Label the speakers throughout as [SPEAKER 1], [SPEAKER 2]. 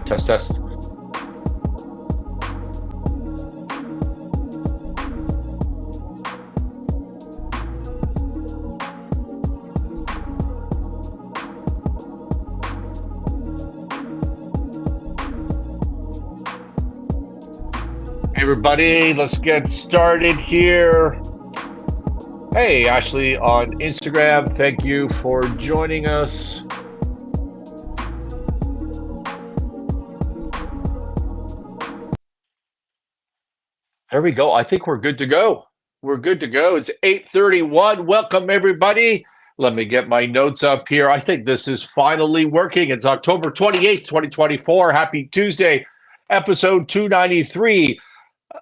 [SPEAKER 1] Test, test. Hey everybody, let's get started here. Hey, Ashley on Instagram. Thank you for joining us. There we go. I think we're good to go. We're good to go. It's 8:31. Welcome, everybody. Let me get my notes up here. I think this is finally working. It's October 28th, 2024. Happy Tuesday, episode 293.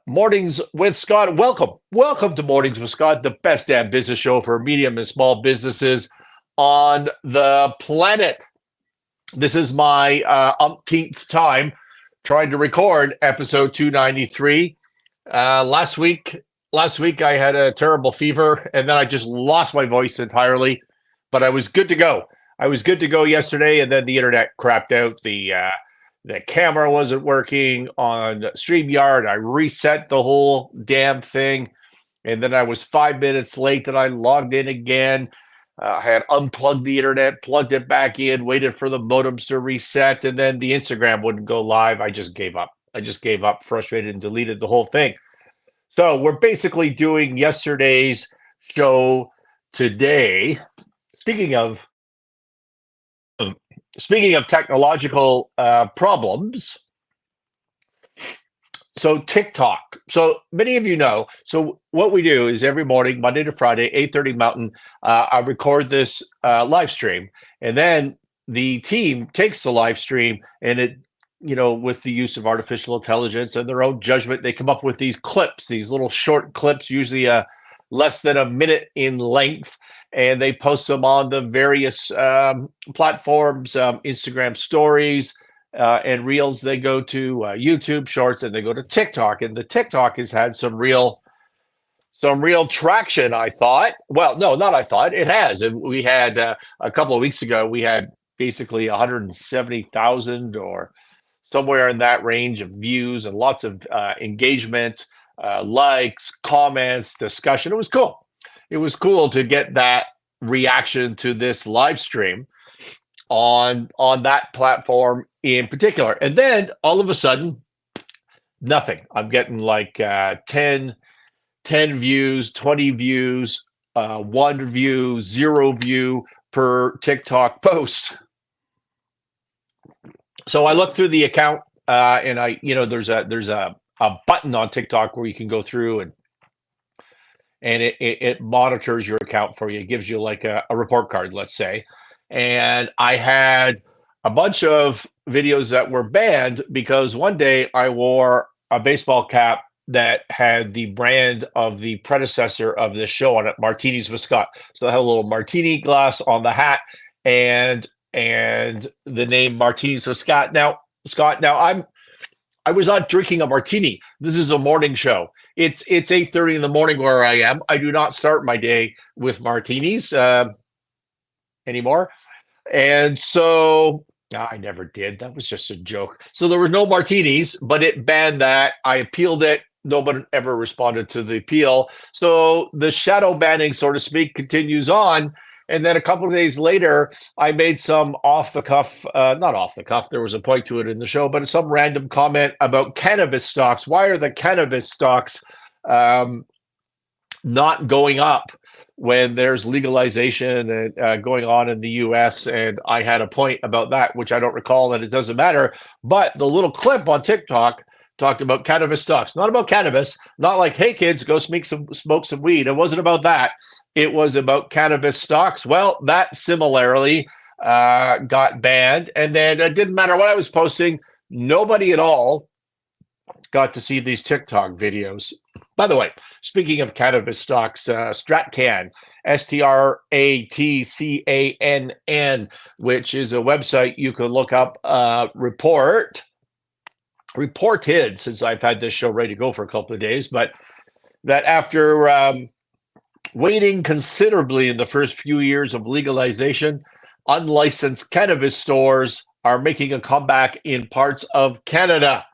[SPEAKER 1] Mornings with Scott. Welcome. Welcome to Mornings with Scott, the best damn business show for medium and small businesses on the planet. This is my umpteenth time trying to record episode 293. Last week I had a terrible fever, and then I just lost my voice entirely, but I was good to go. I was good to go yesterday, and then the internet crapped out. The camera wasn't working on StreamYard. I reset the whole damn thing, and then I was 5 minutes late that I logged in again. I had unplugged the internet, plugged it back in, waited for the modems to reset, and then the Instagram wouldn't go live. I just gave up. Frustrated, and deleted the whole thing. So we're basically doing yesterday's show today. Speaking of technological problems, so TikTok. So many of you know. So what we do is every morning, Monday to Friday, 8:30 Mountain, I record this live stream, and then the team takes the live stream and it, with the use of artificial intelligence and their own judgment, they come up with these clips, these little short clips, usually less than a minute in length, and they post them on the various platforms, Instagram stories and reels. They go to YouTube shorts, and they go to TikTok, and the TikTok has had some real traction, I thought. Well, no, not I thought. It has. And we had a couple of weeks ago, we had basically 170,000 or somewhere in that range of views, and lots of engagement, likes, comments, discussion. It was cool. It was cool to get that reaction to this live stream on that platform in particular. And then all of a sudden, nothing. I'm getting like 10 views, 20 views, 1 view, 0 view per TikTok post. So I looked through the account, and there's a button on TikTok where you can go through and it monitors your account for you. It gives you like a report card, let's say. And I had a bunch of videos that were banned because one day I wore a baseball cap that had the brand of the predecessor of this show on it, Martinis with Scott. So I had a little martini glass on the hat, and the name Martinis with Scott. Now, I was not drinking a martini. This is a morning show. It's 8:30 in the morning where I am. I do not start my day with martinis anymore. And so I never did. That was just a joke. So there were no martinis, but it banned that. I appealed it. Nobody ever responded to the appeal. So the shadow banning, so to speak, continues on. And then a couple of days later, I made some not off the cuff, there was a point to it in the show, but some random comment about cannabis stocks. Why are the cannabis stocks not going up when there's legalization going on in the US? And I had a point about that, which I don't recall, and it doesn't matter. But the little clip on TikTok talked about cannabis stocks, not about cannabis, not like, hey kids, go smoke some weed. It wasn't about that. It was about cannabis stocks. Well, that similarly got banned. And then it didn't matter what I was posting. Nobody at all got to see these TikTok videos. By the way, speaking of cannabis stocks, StratCan, StratCann, which is a website you can look up, reported, since I've had this show ready to go for a couple of days, but that after waiting considerably in the first few years of legalization, unlicensed cannabis stores are making a comeback in parts of Canada.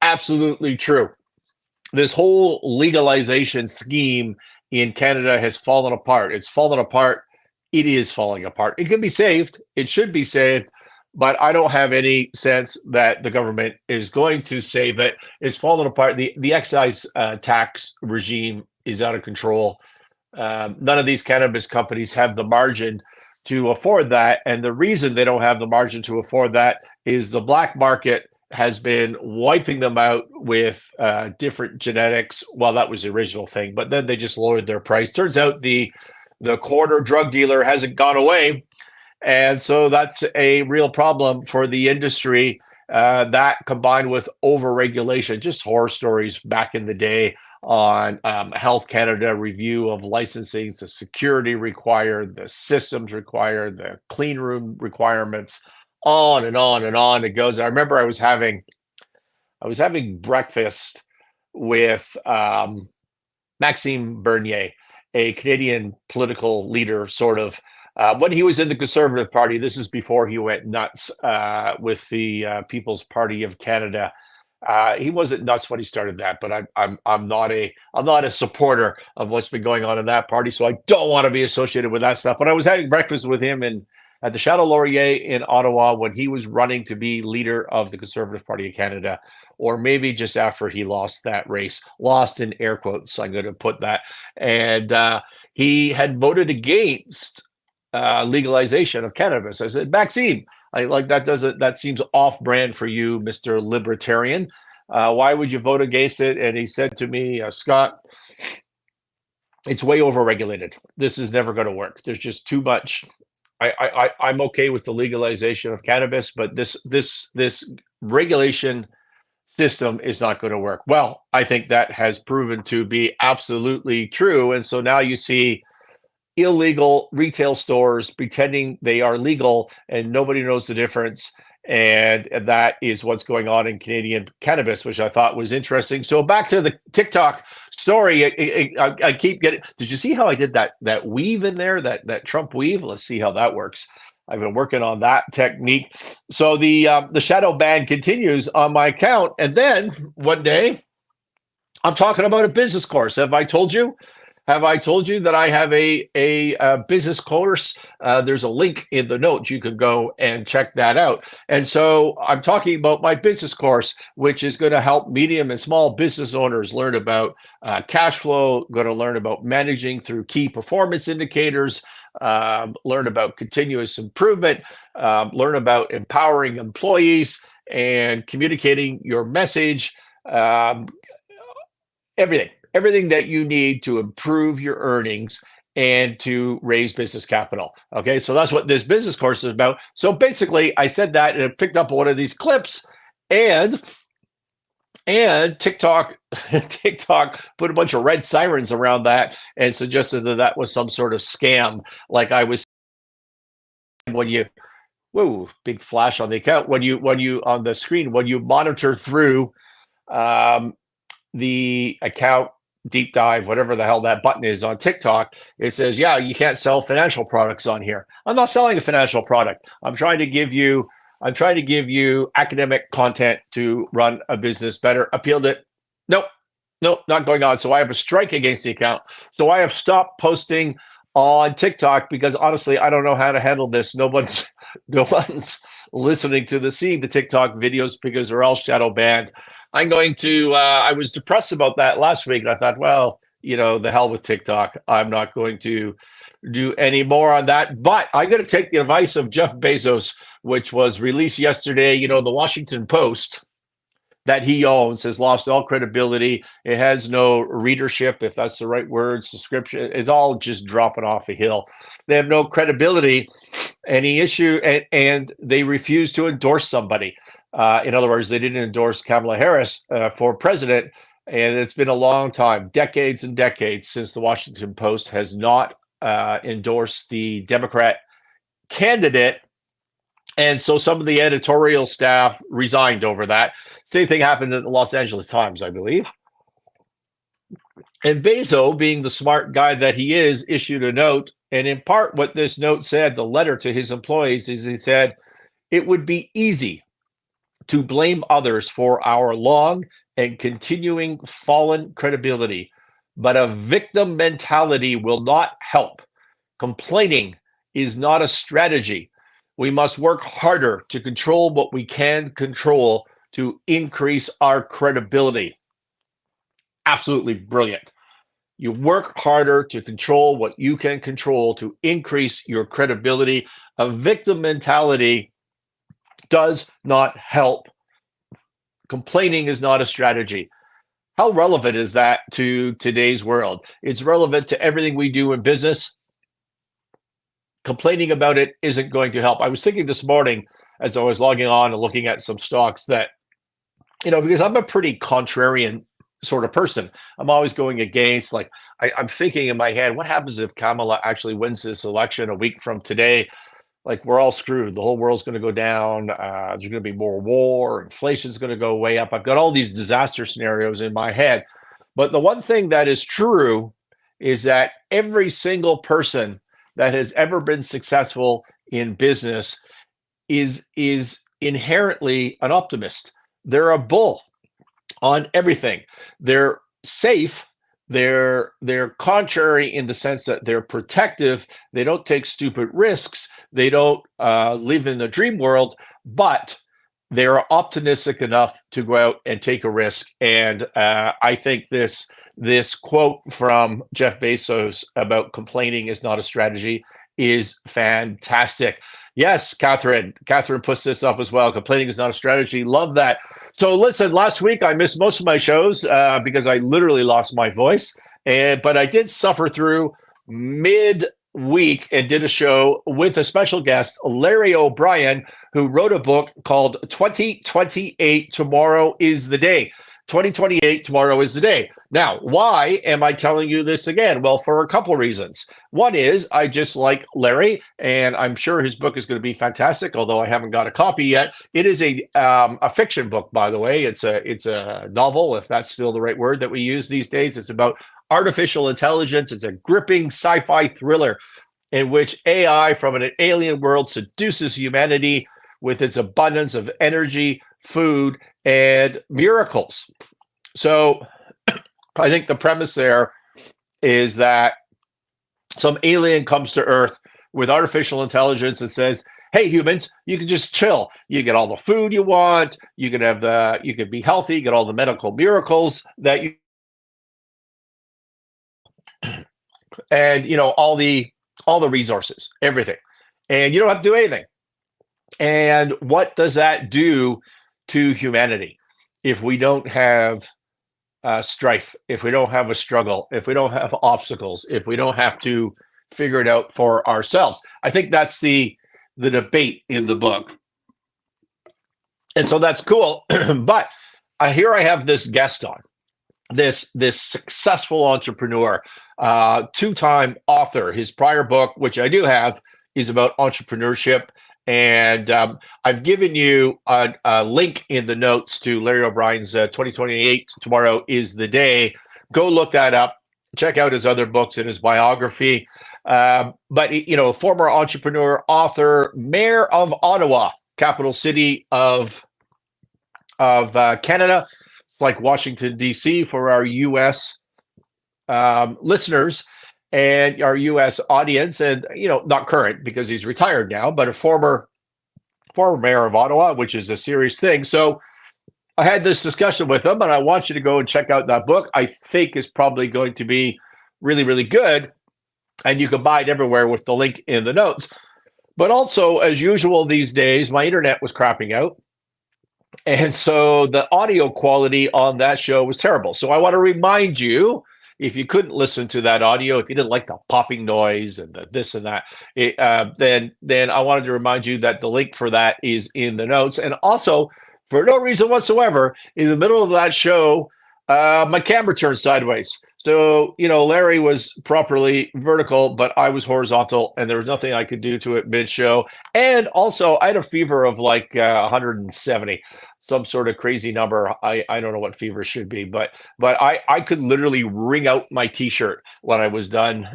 [SPEAKER 1] Absolutely true. This whole legalization scheme in Canada has fallen apart. It's fallen apart. It is falling apart. It can be saved. It should be saved, but I don't have any sense that the government is going to save it. It's fallen apart. The excise tax regime is out of control. None of these cannabis companies have the margin to afford that. And the reason they don't have the margin to afford that is the black market has been wiping them out with different genetics. Well, that was the original thing, but then they just lowered their price. Turns out the corner drug dealer hasn't gone away. And so that's a real problem for the industry. That combined with overregulation, just horror stories back in the day on Health Canada review of licensing, the security required, the systems required, the clean room requirements, on and on and on it goes. I remember I was having breakfast with Maxime Bernier, a Canadian political leader, sort of. When he was in the Conservative Party, this is before he went nuts with the People's Party of Canada. He wasn't nuts when he started that, but I'm not a supporter of what's been going on in that party, so I don't want to be associated with that stuff. But I was having breakfast with him at the Chateau Laurier in Ottawa when he was running to be leader of the Conservative Party of Canada, or maybe just after he lost that race, lost in air quotes. I'm going to put that, and he had voted against legalization of cannabis. I said, Maxime, that seems off brand for you, Mr. Libertarian. Why would you vote against it? And he said to me, Scott, it's way overregulated. This is never going to work. There's just too much. I'm okay with the legalization of cannabis, but this regulation system is not going to work. Well, I think that has proven to be absolutely true. And so now you see illegal retail stores pretending they are legal and nobody knows the difference. And that is what's going on in Canadian cannabis, which I thought was interesting. So back to the TikTok story. I keep getting, did you see how I did that weave in there, that Trump weave? Let's see how that works. I've been working on that technique. So the shadow ban continues on my account. And then one day I'm talking about a business course. Have I told you? Have I told you that I have a business course? There's a link in the notes. You can go and check that out. And so I'm talking about my business course, which is going to help medium and small business owners learn about cash flow, going to learn about managing through key performance indicators, learn about continuous improvement, learn about empowering employees and communicating your message, everything that you need to improve your earnings and to raise business capital. Okay, so that's what this business course is about. So basically, I said that and it picked up one of these clips, and TikTok put a bunch of red sirens around that and suggested that was some sort of scam. Like I was, when you, whoa, big flash on the account, when you on the screen, when you monitor through the account deep dive, whatever the hell that button is on TikTok, it says, yeah, you can't sell financial products on here. I'm not selling a financial product. I'm trying to give you academic content to run a business better. Appealed it. Nope, not going on. So I have a strike against the account. So I have stopped posting on TikTok because honestly, I don't know how to handle this. No one's listening to the TikTok videos because they're all shadow banned. I'm going to, I was depressed about that last week. And I thought, well, the hell with TikTok. I'm not going to do any more on that. But I'm going to take the advice of Jeff Bezos, which was released yesterday. The Washington Post that he owns has lost all credibility. It has no readership, if that's the right word, subscription. It's all just dropping off a hill. They have no credibility. And they refuse to endorse somebody. In other words, they didn't endorse Kamala Harris for president, and it's been a long time, decades and decades, since the Washington Post has not endorsed the Democrat candidate. And so some of the editorial staff resigned over that. Same thing happened at the Los Angeles Times, I believe. And Bezos, being the smart guy that he is, issued a note. And in part, what this note said, the letter to his employees, is he said, It would be easy to blame others for our long and continuing fallen credibility, but a victim mentality will not help. Complaining is not a strategy. We must work harder to control what we can control to increase our credibility. Absolutely brilliant. You work harder to control what you can control to increase your credibility. A victim mentality does not help. Complaining is not a strategy. How relevant is that to today's world? It's relevant to everything we do in business. Complaining about it isn't going to help. I was thinking this morning as I was logging on and looking at some stocks that, because I'm a pretty contrarian sort of person. I'm always going against, like, I'm thinking in my head, what happens if Kamala actually wins this election a week from today? Like, we're all screwed. The whole world's going to go down. There's going to be more war. Inflation's going to go way up. I've got all these disaster scenarios in my head. But the one thing that is true is that every single person that has ever been successful in business is inherently an optimist. They're a bull on everything. They're safe. They're contrary in the sense that they're protective. They don't take stupid risks. They don't live in the dream world, but they're optimistic enough to go out and take a risk. And I think this quote from Jeff Bezos about complaining is not a strategy is fantastic. Yes, Catherine puts this up as well. Complaining is not a strategy. Love that. So listen, last week I missed most of my shows because I literally lost my voice. But I did suffer through mid-week and did a show with a special guest, Larry O'Brien, who wrote a book called 2028 Tomorrow is the Day. 2028, tomorrow is the day. Now, why am I telling you this again? Well, for a couple of reasons. One is I just like Larry, and I'm sure his book is going to be fantastic, although I haven't got a copy yet. It is a fiction book, by the way. It's a novel, if that's still the right word that we use these days. It's about artificial intelligence. It's a gripping sci-fi thriller in which AI from an alien world seduces humanity with its abundance of energy, food, and miracles. So I think the premise there is that some alien comes to Earth with artificial intelligence and says, hey, humans, you can just chill. You get all the food you want. You can be healthy, get all the medical miracles that you, and all the resources, everything. And you don't have to do anything. And what does that do to humanity if we don't have strife, if we don't have a struggle, if we don't have obstacles, if we don't have to figure it out for ourselves? I think that's the debate in the book. And so that's cool. But here I have this guest on, this successful entrepreneur, two-time author. His prior book, which I do have, is about entrepreneurship. And I've given you a link in the notes to Larry O'Brien's 2028 Tomorrow is the Day. Go look that up. Check out his other books and his biography. But former entrepreneur, author, mayor of Ottawa, capital city of Canada, like Washington, D.C. for our U.S. Listeners and our U.S. audience, and not current because he's retired now, but a former mayor of Ottawa, which is a serious thing. So I had this discussion with him, and I want you to go and check out that book. I think is probably going to be really, really good, and you can buy it everywhere with the link in the notes. But also, as usual these days, my internet was crapping out, and so the audio quality on that show was terrible. So I want to remind you, if you couldn't listen to that audio, if you didn't like the popping noise and the this and that, then I wanted to remind you that the link for that is in the notes. And also, for no reason whatsoever, in the middle of that show, my camera turned sideways. So, Larry was properly vertical, but I was horizontal, and there was nothing I could do to it mid-show. And also, I had a fever of like 170, some sort of crazy number. I don't know what fever should be, but I could literally wring out my T-shirt when I was done,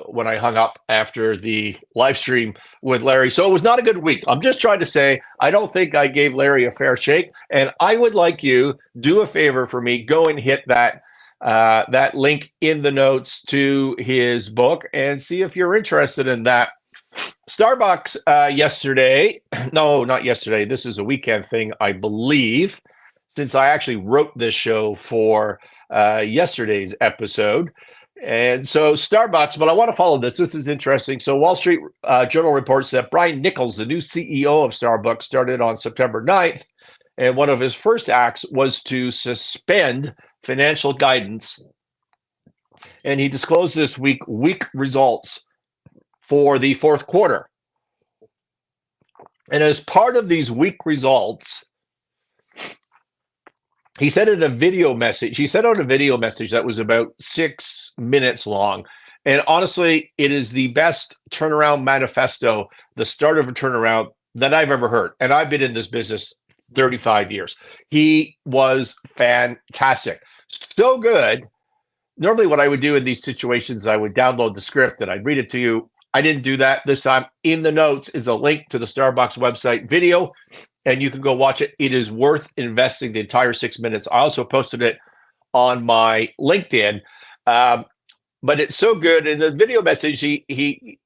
[SPEAKER 1] when I hung up after the live stream with Larry. So it was not a good week. I'm just trying to say I don't think I gave Larry a fair shake, and I would like you do a favor for me. Go and hit that link in the notes to his book and see if you're interested in that. Starbucks yesterday, no, not yesterday. This is a weekend thing, I believe, since I actually wrote this show for yesterday's episode. And so Starbucks, but I want to follow this. This is interesting. So Wall Street Journal reports that Brian Nichols, the new CEO of Starbucks, started on September 9th. And one of his first acts was to suspend financial guidance, and he disclosed this week results for the fourth quarter. And as part of these weak results, he sent out a video message. He sent out a video message that was about 6 minutes long. And honestly, it is the best turnaround manifesto, the start of a turnaround that I've ever heard. And I've been in this business 35 years. He was fantastic. So good. Normally what I would do in these situations, I would download the script and I'd read it to you. I didn't do that this time. In the notes is a link to the Starbucks website video, and you can go watch it. It is worth investing the entire 6 minutes. I also posted it on my LinkedIn, but it's so good. In the video message, he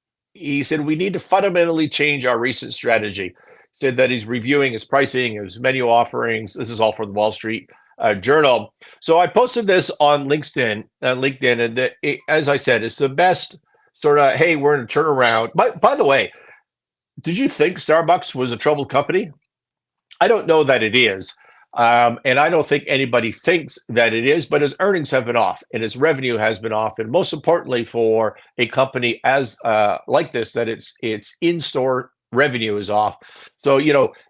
[SPEAKER 1] said, we need to fundamentally change our recent strategy. Said that he's reviewing his pricing, his menu offerings. This is all from the Wall Street Journal. So I posted this on LinkedIn, and as I said, it's the best sort of, hey, we're in a turnaround. By the way, did you think Starbucks was a troubled company? I don't know that it is. And I don't think anybody thinks that it is, but his earnings have been off and his revenue has been off. And most importantly, for a company as like this, that its in-store revenue is off. So,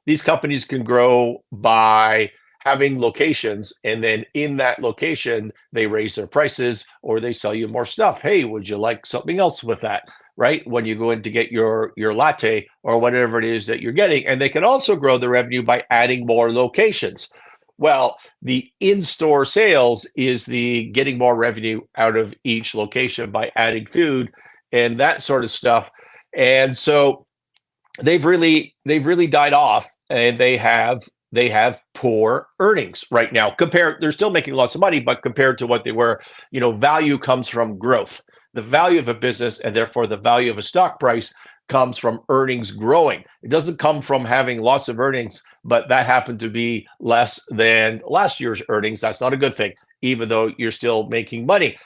[SPEAKER 1] these companies can grow by having locations, and then in that location, they raise their prices or they sell you more stuff. Hey, would you like something else with that? Right? When you go in to get your latte or whatever it is that you're getting. And they can also grow the revenue by adding more locations. Well, the in-store sales is the getting more revenue out of each location by adding food and that sort of stuff. And so they've really died off, and they have poor earnings right now. They're still making lots of money, but compared to what they were, value comes from growth. The value of a business, and therefore the value of a stock price, comes from earnings growing. It doesn't come from having lots of earnings, but that happened to be less than last year's earnings. That's not a good thing, even though you're still making money.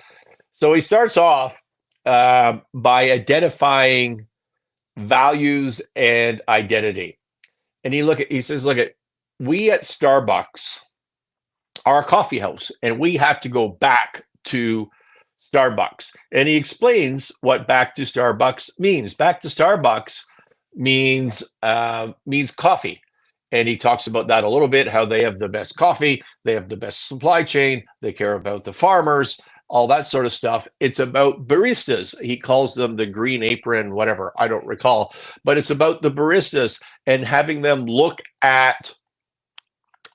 [SPEAKER 1] So he starts off by identifying values and identity. And he says, look, we at Starbucks are a coffee house, and we have to go back to Starbucks. And he explains what back to Starbucks means. Back to Starbucks means coffee. And he talks about that a little bit, how they have the best coffee, they have the best supply chain, they care about the farmers, all that sort of stuff. It's about baristas. He calls them the green apron, whatever, I don't recall. But it's about the baristas and having them look at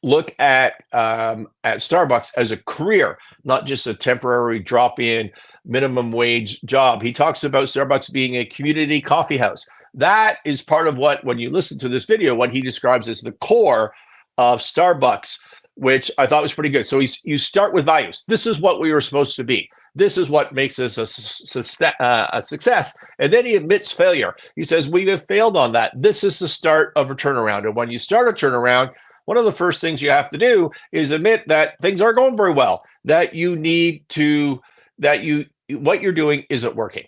[SPEAKER 1] Starbucks as a career, not just a temporary drop-in minimum wage job. He talks about Starbucks being a community coffee house. That is part of what, when you listen to this video, what he describes as the core of Starbucks, which I thought was pretty good. So you start with values. This is what we were supposed to be. This is what makes us a success. And then he admits failure. He says, we have failed on that. This is the start of a turnaround. And when you start a turnaround, one of the first things you have to do is admit that things aren't going very well, that what you're doing isn't working.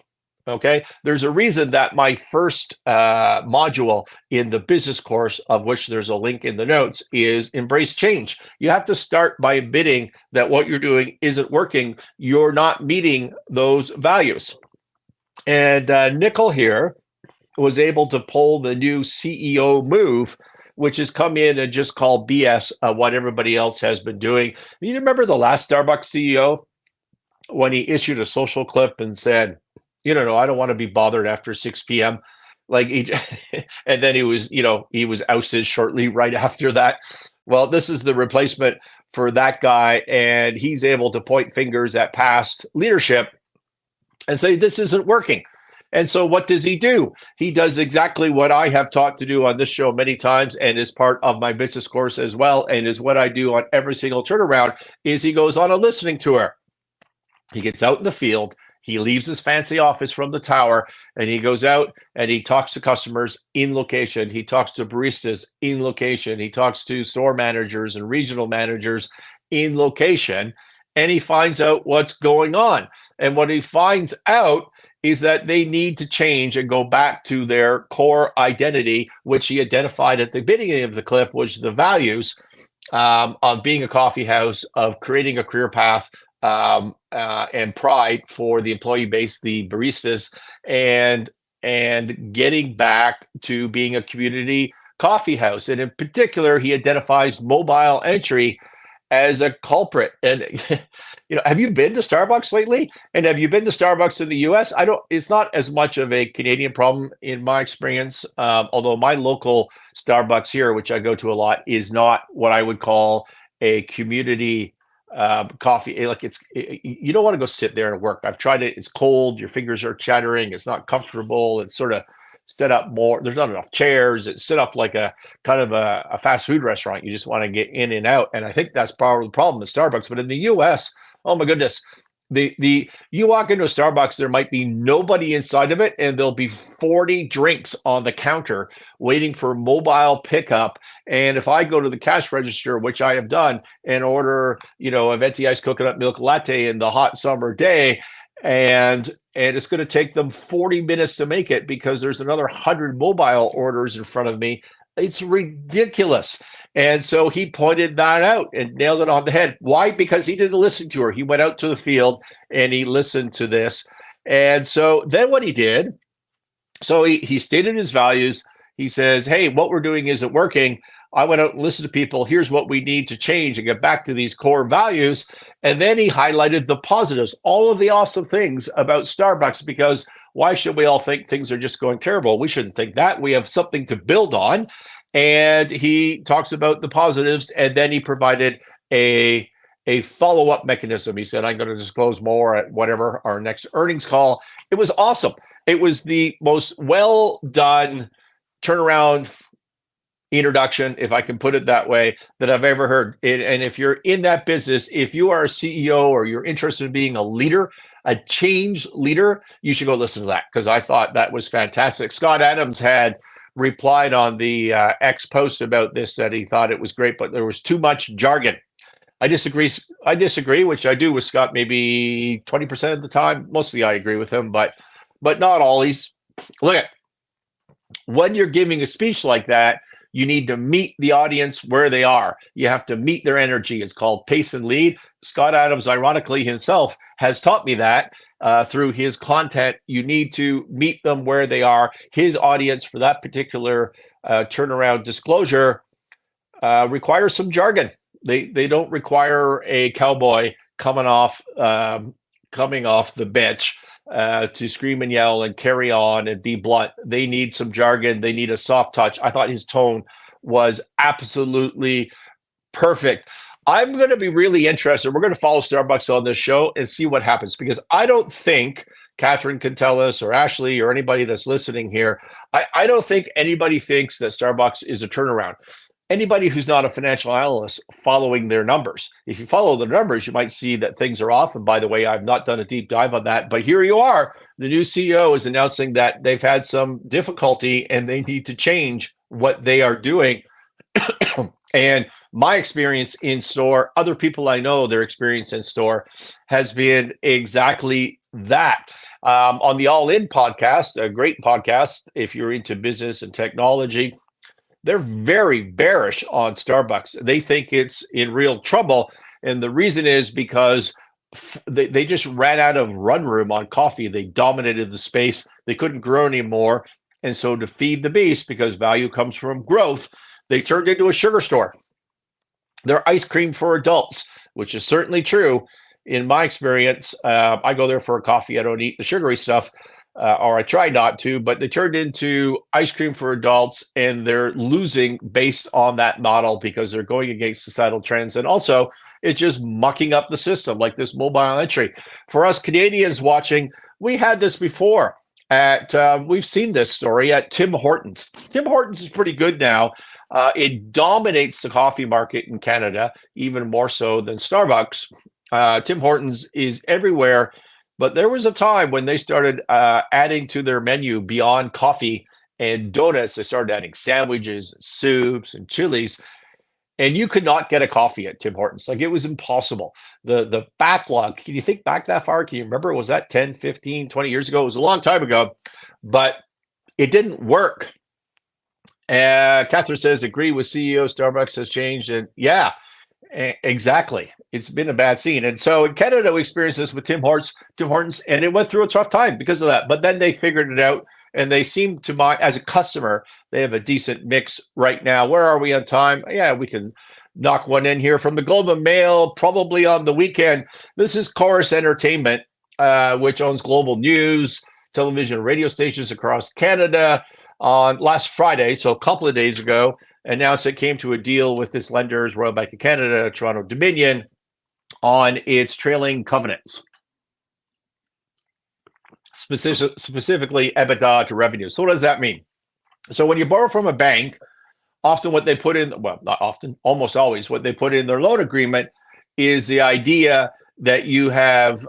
[SPEAKER 1] Okay. There's a reason that my first module in the business course, of which there's a link in the notes, is embrace change. You have to start by admitting that what you're doing isn't working. You're not meeting those values. And Nickel here was able to pull the new CEO move, which has come in and just call BS what everybody else has been doing. You remember the last Starbucks CEO? when he issued a social clip and said, no, I don't want to be bothered after 6 p.m. Like and then he was ousted shortly right after that. Well, this is the replacement for that guy, and he's able to point fingers at past leadership and say, this isn't working. And so what does he do? He does exactly what I have taught to do on this show many times, and is part of my business course as well, and is what I do on every single turnaround, is he goes on a listening tour. He gets out in the field. He leaves his fancy office from the tower, and he goes out and he talks to customers in location. He talks to baristas in location. He talks to store managers and regional managers in location, and he finds out what's going on. And what he finds out is that they need to change and go back to their core identity, which he identified at the beginning of the clip, was the values of being a coffee house, of creating a career path, and pride for the employee base, the baristas, and getting back to being a community coffee house. And in particular, he identifies mobile entry as a culprit. And have you been to Starbucks lately? And have you been to Starbucks in the US? It's not as much of a Canadian problem in my experience. Although my local Starbucks here, which I go to a lot, is not what I would call a community coffee. Like you don't want to go sit there and work. I've tried it. It's cold. Your fingers are chattering. It's not comfortable. It's sort of set up more. There's not enough chairs. It's set up like a kind of a fast food restaurant. You just want to get in and out. And I think that's part of the problem with Starbucks. But in the US, oh my goodness, you walk into a Starbucks, there might be nobody inside of it, and there'll be 40 drinks on the counter waiting for mobile pickup. And if I go to the cash register, which I have done, and order, a venti iced coconut milk latte in the hot summer day, and it's going to take them 40 minutes to make it because there's another 100 mobile orders in front of me. It's ridiculous. And so he pointed that out and nailed it on the head. Why? Because he didn't listen to her. He went out to the field and he listened to this. And so then what he did, so he stated his values. He says, hey, what we're doing isn't working. I went out and listened to people. Here's what we need to change and get back to these core values. And then he highlighted the positives, all of the awesome things about Starbucks, because why should we all think things are just going terrible? We shouldn't think that. We have something to build on. And he talks about the positives, and then he provided a follow-up mechanism. He said, I'm going to disclose more at whatever our next earnings call. It was awesome. It was the most well done turnaround introduction, if I can put it that way, that I've ever heard. And if you're in that business, if you are a CEO or you're interested in being a leader, a change leader, you should go listen to that, because I thought that was fantastic. Scott Adams had replied on the X post about this, that he thought it was great, but there was too much jargon. I disagree, which I do with Scott maybe 20% of the time. Mostly I agree with him, but not always. Look at, when you're giving a speech like that, you need to meet the audience where they are. You have to meet their energy. It's called pace and lead. Scott Adams, ironically himself, has taught me that through his content. You need to meet them where they are. His audience for that particular turnaround disclosure requires some jargon. They don't require a cowboy coming off the bench to scream and yell and carry on and be blunt. They need some jargon. They need a soft touch. I thought his tone was absolutely perfect. I'm going to be really interested. We're going to follow Starbucks on this show and see what happens, because I don't think Catherine can tell us, or Ashley, or anybody that's listening here, I don't think anybody thinks that Starbucks is a turnaround. Anybody who's not a financial analyst following their numbers. If you follow the numbers, you might see that things are off. And by the way, I've not done a deep dive on that, but here you are. The new CEO is announcing that they've had some difficulty and they need to change what they are doing. And my experience in store, other people I know, their experience in store has been exactly that. On the All In podcast, a great podcast, if you're into business and technology, they're very bearish on Starbucks. They think it's in real trouble. And the reason is because they just ran out of run room on coffee. They dominated the space. They couldn't grow anymore. And so to feed the beast, because value comes from growth, they turned into a sugar store. They're ice cream for adults, which is certainly true. in my experience, I go there for a coffee. I don't eat the sugary stuff, or I try not to, but they turned into ice cream for adults, and they're losing based on that model because they're going against societal trends. And also, it's just mucking up the system, like this mobile entry. For us Canadians watching, we had this before. We've seen this story at Tim Hortons. Tim Hortons is pretty good now. It dominates the coffee market in Canada, even more so than Starbucks. Tim Hortons is everywhere, but there was a time when they started adding to their menu beyond coffee and donuts. They started adding sandwiches, soups, and chilies, and you could not get a coffee at Tim Hortons. Like, it was impossible. The backlog, can you think back that far? Can you remember? Was that 10, 15, 20 years ago? It was a long time ago, but it didn't work. Catherine says, agree with CEO, Starbucks has changed. And yeah, exactly. It's been a bad scene. And so in Canada, we experienced this with Tim Hortons, and it went through a tough time because of that. But then they figured it out, and they seem to mind, as a customer, they have a decent mix right now. Where are we on time? Yeah, we can knock one in here from the Globe and Mail, probably on the weekend. This is Corus Entertainment, which owns Global News, television and radio stations across Canada. On last Friday, so a couple of days ago, announced it came to a deal with its lenders, Royal Bank of Canada, Toronto Dominion, on its trailing covenants, specifically EBITDA to revenue. So what does that mean? So when you borrow from a bank, often what they put in, well, not often, almost always, what they put in their loan agreement is the idea that you have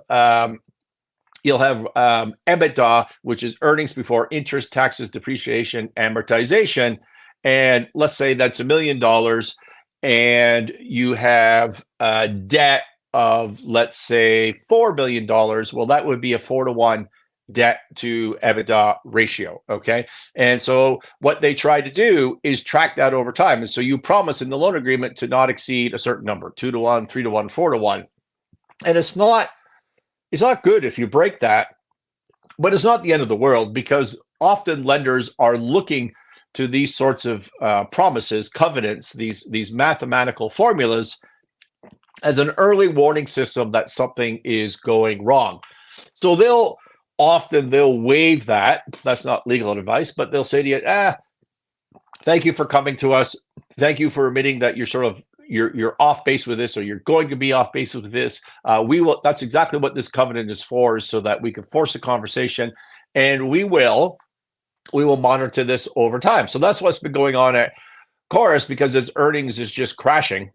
[SPEAKER 1] you'll have EBITDA, which is earnings before interest, taxes, depreciation, amortization. And let's say that's $1 million, and you have debt of, let's say, $4 million. Well, that would be a 4-to-1 debt to EBITDA ratio. Okay. And so what they try to do is track that over time. And so you promise in the loan agreement to not exceed a certain number, 2-to-1, 3-to-1, 4-to-1. And it's not good if you break that, but it's not the end of the world, because often lenders are looking to these sorts of promises, covenants, these mathematical formulas, as an early warning system that something is going wrong. So they'll waive that. That's not legal advice, but they'll say to you, thank you for coming to us. Thank you for admitting that you're off base with this, or you're going to be off base with this. That's exactly what this covenant is for, is so that we can force a conversation, and we will monitor this over time. So that's what's been going on at Corus, because its earnings is just crashing.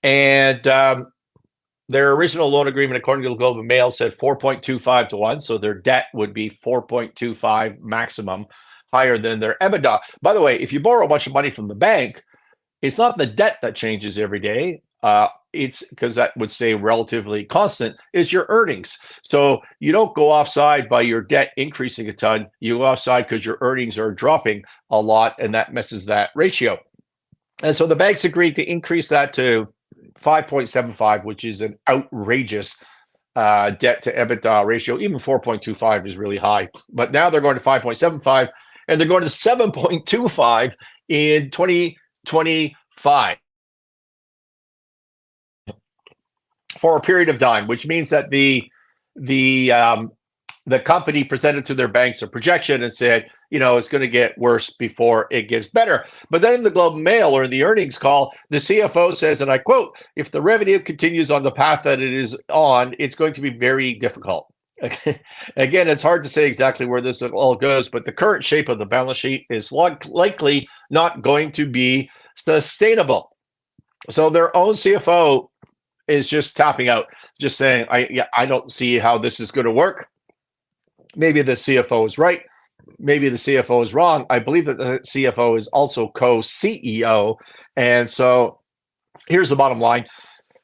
[SPEAKER 1] And their original loan agreement, according to the Globe and Mail, said 4.25 to 1. So their debt would be 4.25 maximum, higher than their EBITDA. By the way, if you borrow a bunch of money from the bank, it's not the debt that changes every day. It's because that would stay relatively constant. It's your earnings. So you don't go offside by your debt increasing a ton. You go offside because your earnings are dropping a lot, and that messes that ratio. And so the banks agreed to increase that to 5.75, which is an outrageous debt to EBITDA ratio. Even 4.25 is really high. But now they're going to 5.75, and they're going to 7.25 in 2025 for a period of time, which means that the company presented to their banks a projection and said, it's going to get worse before it gets better. But then in the Globe and Mail, or in the earnings call, the CFO says, and I quote, if the revenue continues on the path that it is on, it's going to be very difficult. Again, it's hard to say exactly where this all goes, but the current shape of the balance sheet is likely not going to be sustainable. So their own CFO is just tapping out, just saying, I don't see how this is going to work. Maybe the CFO is right. Maybe the CFO is wrong. I believe that the CFO is also co-CEO. And so here's the bottom line.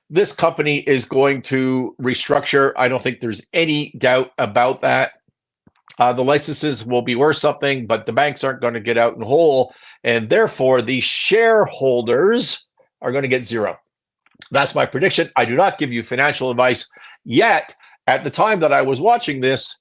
[SPEAKER 1] This company is going to restructure. I don't think there's any doubt about that. The licenses will be worth something, but the banks aren't going to get out in whole. And therefore, the shareholders are going to get zero. That's my prediction. I do not give you financial advice yet. At the time that I was watching this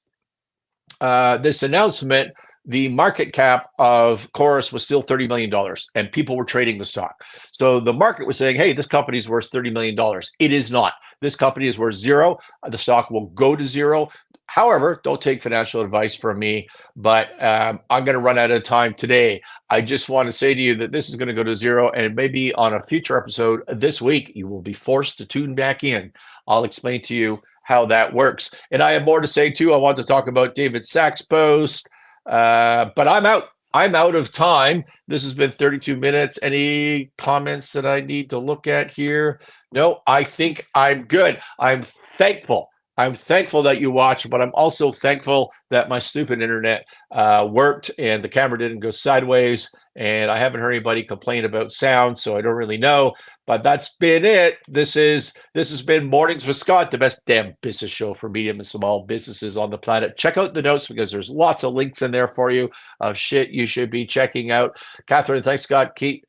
[SPEAKER 1] announcement, the market cap of Corus was still $30 million and people were trading the stock. So the market was saying, hey, this company is worth $30 million. It is not. This company is worth zero. The stock will go to zero. However, don't take financial advice from me, but I'm going to run out of time today. I just want to say to you that this is going to go to zero, and maybe on a future episode this week, you will be forced to tune back in. I'll explain to you how that works. And I have more to say too. I want to talk about David Sachs' post, but I'm out. I'm out of time. This has been 32 minutes. Any comments that I need to look at here? No, I think I'm good. I'm thankful. I'm thankful that you watched, but I'm also thankful that my stupid internet worked and the camera didn't go sideways. And I haven't heard anybody complain about sound, so I don't really know. But that's been it. This has been Mornings with Scott, the best damn business show for medium and small businesses on the planet. Check out the notes because there's lots of links in there for you of shit you should be checking out. Catherine, thanks, Scott. Keep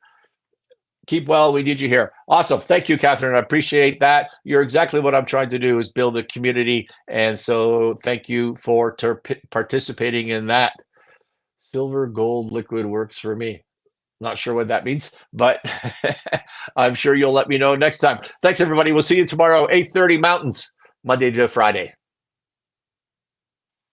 [SPEAKER 1] well. We need you here. Awesome. Thank you, Catherine. I appreciate that. You're exactly what I'm trying to do is build a community. And so thank you for participating in that. Silver gold liquid works for me. Not sure what that means, but I'm sure you'll let me know next time. Thanks, everybody. We'll see you tomorrow, 8:30 Mountains, Monday to Friday.